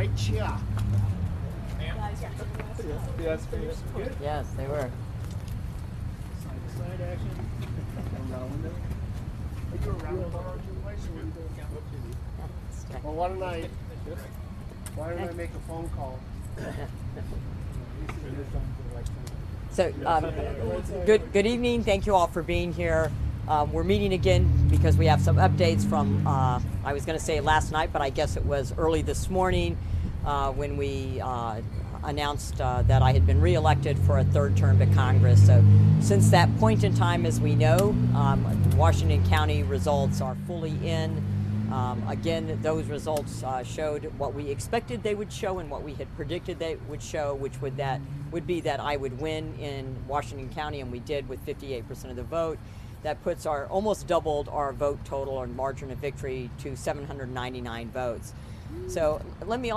right chair. Yes, they were. Side action. Are you around Well, why don't I make a phone call? So, good evening. Thank you all for being here. We're meeting again because we have some updates from, I was going to say last night, but I guess it was early this morning when we announced that I had been reelected for a third term to Congress. So since that point in time, as we know, Washington County results are fully in. Again, those results showed what we expected they would show and what we had predicted they would show, which would be that I would win in Washington County, and we did with 58% of the vote. That puts almost doubled our vote total or margin of victory to 799 votes. So let me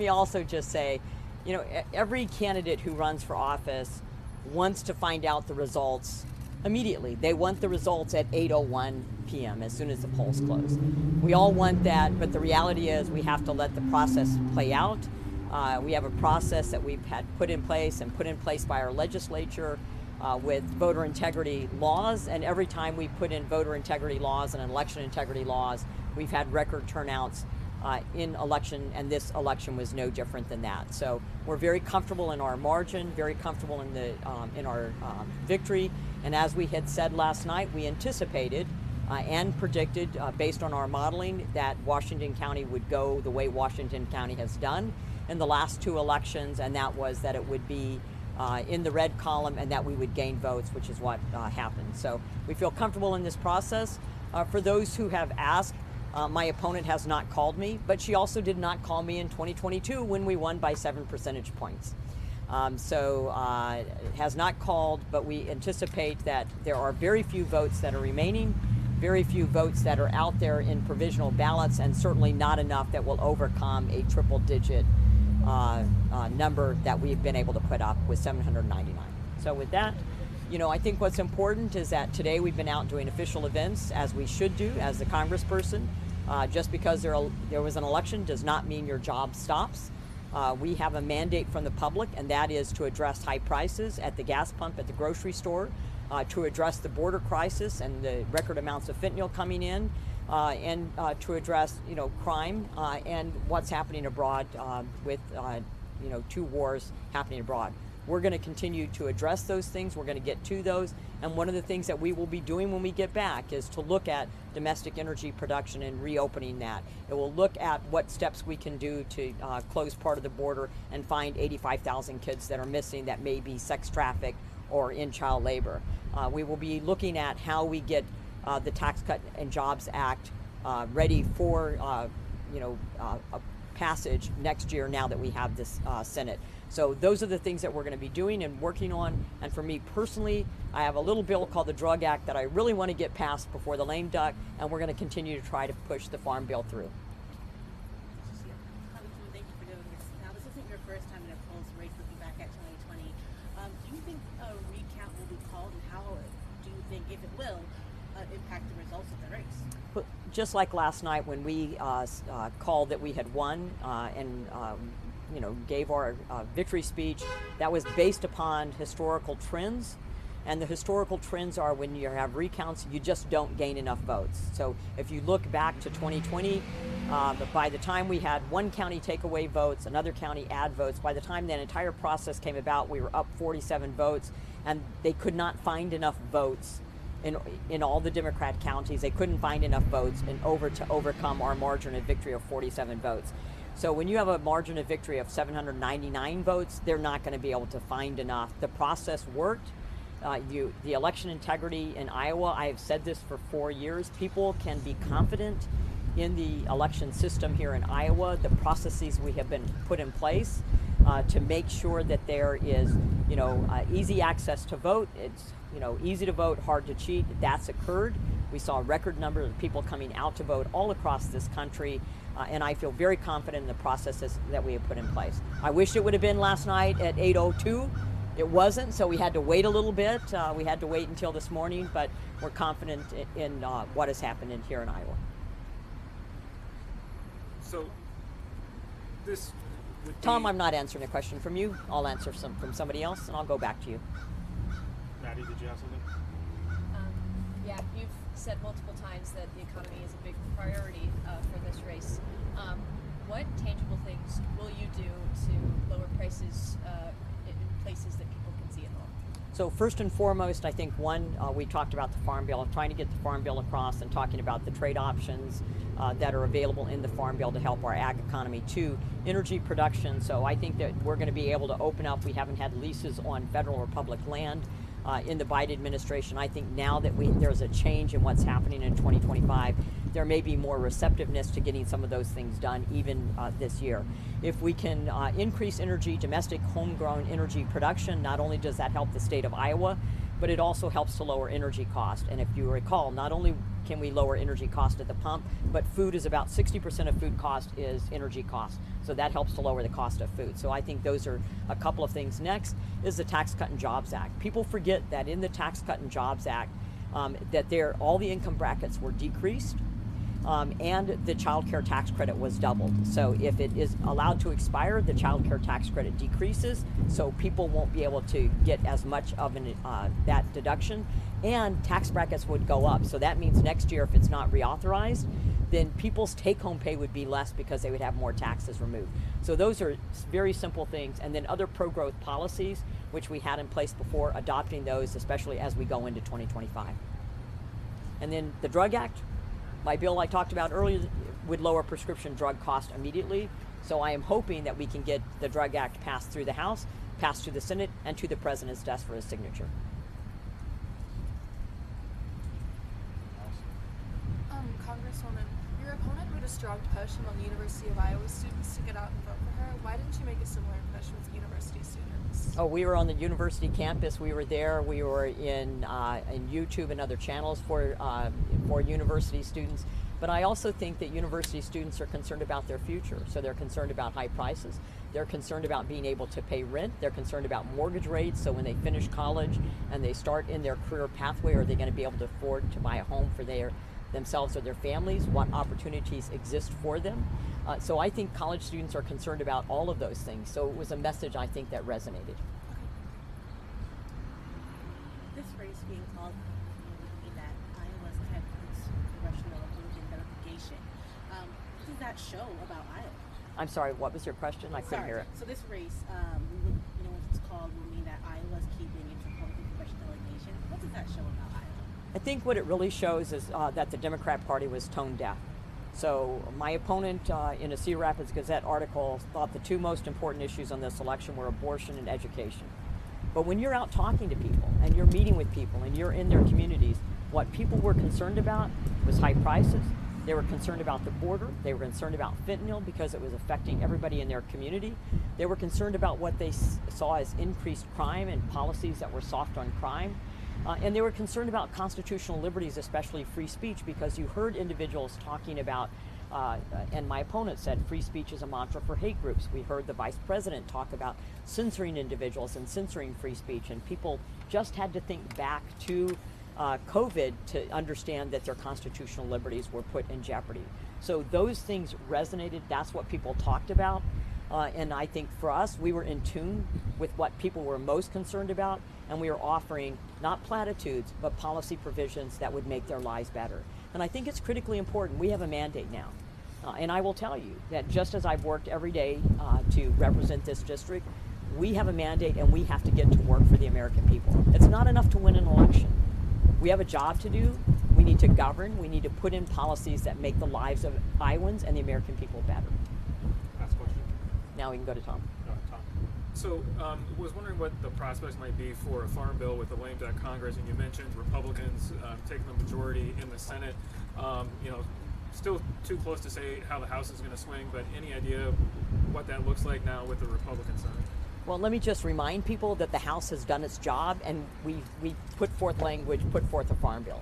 also just say, every candidate who runs for office wants to find out the results immediately. They want the results at 8:01 p.m. as soon as the polls close. We all want that, but the reality is we have to let the process play out. We have a process that we've had put in place by our legislature with voter integrity laws, and every time we put in voter integrity laws and election integrity laws, we've had record turnouts in election, and this election was no different than that. So we're very comfortable in our margin, very comfortable in our victory, and as we had said last night, we anticipated and predicted based on our modeling that Washington County would go the way Washington County has done in the last two elections, and that was that it would be in the red column and that we would gain votes, which is what happened. So we feel comfortable in this process. For those who have asked, my opponent has not called me, but she also did not call me in 2022 when we won by 7 percentage points. Has not called, but we anticipate that there are very few votes that are remaining, very few votes that are out there in provisional ballots, and certainly not enough that will overcome a triple-digit number that we've been able to put up with 799. So with that, I think what's important is that today we've been out doing official events, as we should do as the congressperson. Just because there was an election does not mean your job stops. We have a mandate from the public, and that is to address high prices at the gas pump, at the grocery store, to address the border crisis and the record amounts of fentanyl coming in, and to address, crime and what's happening abroad with, two wars happening abroad. We're going to continue to address those things. We're going to get to those. And one of the things that we will be doing when we get back is to look at domestic energy production and reopening that. It will look at what steps we can do to close part of the border and find 85,000 kids that are missing that may be sex trafficked or in child labor. We will be looking at how we get the Tax Cut and Jobs Act ready for a passage next year now that we have this Senate. So those are the things that we're going to be doing and working on. And for me personally, I have a little bill called the Drug Act that I really want to get passed before the lame duck, and we're going to continue to try to push the Farm Bill through. Congresswoman, thank you for doing this. Now, this isn't your first time in a polls race looking back at 2020. Do you think a recount will be called, and how do you think, if it will, impact the results of the race? Just like last night when we called that we had won and gave our victory speech, that was based upon historical trends. And the historical trends are when you have recounts, you just don't gain enough votes. So if you look back to 2020, by the time we had one county take away votes, another county add votes, by the time that entire process came about, we were up 47 votes, and they could not find enough votes in all the Democrat counties. They couldn't find enough votes to overcome our margin of victory of 47 votes. So when you have a margin of victory of 799 votes, they're not going to be able to find enough. The process worked. The election integrity in Iowa, I have said this for 4 years, people can be confident in the election system here in Iowa, the processes we have been put in place to make sure that there is, easy access to vote. It's, easy to vote, hard to cheat. That's occurred. We saw a record number of people coming out to vote all across this country, and I feel very confident in the processes that we have put in place. I wish it would have been last night at 8:02. It wasn't, so we had to wait a little bit. We had to wait until this morning, but we're confident in what has happened here in Iowa. So this would Tom, be... I'm not answering a question from you. I'll answer some from somebody else, and I'll go back to you. Maddie, did you have something? Yeah, you've said multiple times that the economy is a big priority for this race. What tangible things will you do to lower prices in places that people can see at home? So first and foremost, I think we talked about the Farm Bill, trying to get the Farm Bill across and talking about the trade options that are available in the Farm Bill to help our ag economy. Two, energy production. So I think that we're going to be able to open up. We haven't had leases on federal or public land in the Biden administration. I think now that there's a change in what's happening in 2025, there may be more receptiveness to getting some of those things done even this year. If we can increase domestic homegrown energy production, not only does that help the state of Iowa, but it also helps to lower energy cost. And if you recall, not only can we lower energy cost at the pump, but food is about 60% of food cost is energy cost. So that helps to lower the cost of food. So I think those are a couple of things. Next is the Tax Cut and Jobs Act. People forget that in the Tax Cut and Jobs Act, that all the income brackets were decreased. And the child care tax credit was doubled. So if it is allowed to expire, the child care tax credit decreases, so people won't be able to get as much of that deduction, and tax brackets would go up. So that means next year, if it's not reauthorized, then people's take-home pay would be less because they would have more taxes removed. So those are very simple things. And then other pro-growth policies, which we had in place before, adopting those, especially as we go into 2025. And then the Drug Act. My bill I talked about earlier would lower prescription drug cost immediately. So I am hoping that we can get the Drug Act passed through the House, passed through the Senate, and to the President's desk for his signature. Congresswoman, your opponent made a strong push among University of Iowa students to get out and vote for her. Why didn't you make a similar push with university students? Oh, we were on the university campus. We were there. We were in YouTube and other channels for university students. But I also think that university students are concerned about their future. So they're concerned about high prices. They're concerned about being able to pay rent. They're concerned about mortgage rates. So when they finish college and they start in their career pathway, are they going to be able to afford to buy a home for themselves or their families? What opportunities exist for them? So I think college students are concerned about all of those things. So it was a message I think that resonated. This race being called in that Iowa's ahead of its Congressional delegation. What does that show about Iowa? I'm sorry, what was your question? I couldn't hear it. So this race, what it's called, will mean that Iowa's keeping its Republican Congressional delegation. What does that show about Iowa? I think what it really shows is that the Democrat Party was tone deaf. So my opponent in a Cedar Rapids Gazette article thought the two most important issues on this election were abortion and education. But when you're out talking to people and you're meeting with people and you're in their communities, what people were concerned about was high prices. They were concerned about the border. They were concerned about fentanyl because it was affecting everybody in their community. They were concerned about what they saw as increased crime and policies that were soft on crime. And they were concerned about constitutional liberties, especially free speech, because you heard individuals talking about, and my opponent said, free speech is a mantra for hate groups. We heard the vice president talk about censoring individuals and censoring free speech, and people just had to think back to COVID to understand that their constitutional liberties were put in jeopardy. So those things resonated. That's what people talked about. And I think for us, we were in tune with what people were most concerned about, and we were offering not platitudes, but policy provisions that would make their lives better. And I think it's critically important. We have a mandate now. And I will tell you that just as I've worked every day to represent this district, we have a mandate and we have to get to work for the American people. It's not enough to win an election. We have a job to do. We need to govern. We need to put in policies that make the lives of Iowans and the American people better. Last question. Now we can go to Tom. Tom. So was wondering what the prospects might be for a farm bill with the lame duck Congress, and you mentioned Republicans taking the majority in the Senate. Still too close to say how the House is going to swing, but any idea what that looks like now with the Republican Senate? Well, let me just remind people that the House has done its job, and we put forth language, put forth a farm bill.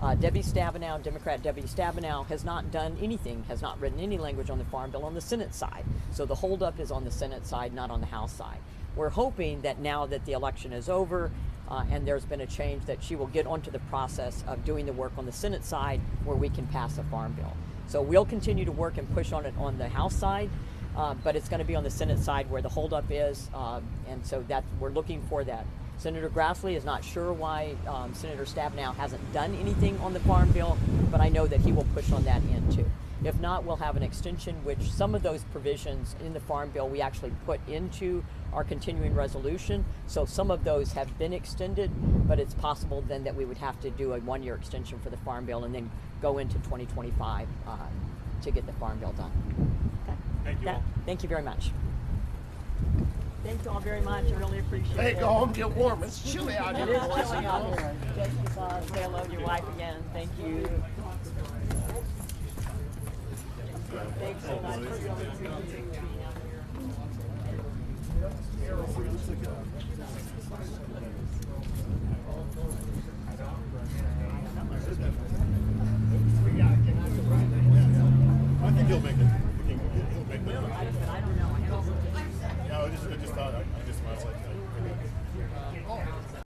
Democrat Debbie Stabenow has not done anything, has not written any language on the farm bill on the Senate side. So the holdup is on the Senate side, not on the House side. We're hoping that now that the election is over and there's been a change, that she will get onto the process of doing the work on the Senate side where we can pass a farm bill. So we'll continue to work and push on it on the House side. but it's going to be on the Senate side where the holdup is, and so that we're looking for that. Senator Grassley is not sure why Senator Stabenow hasn't done anything on the Farm Bill, but I know that he will push on that end too. If not, we'll have an extension, which some of those provisions in the Farm Bill we actually put into our continuing resolution. So some of those have been extended, but it's possible then that we would have to do a one-year extension for the Farm Bill and then go into 2025 to get the Farm Bill done. Okay. Thank you all. Thank you very much. Thank you all very much. I really appreciate Hey, it. go home, get warm. It's chilly out It here. is chilly out here. Say hello to your wife again. Thank you. Thanks so much. Really appreciate you being out here. I think you'll make it.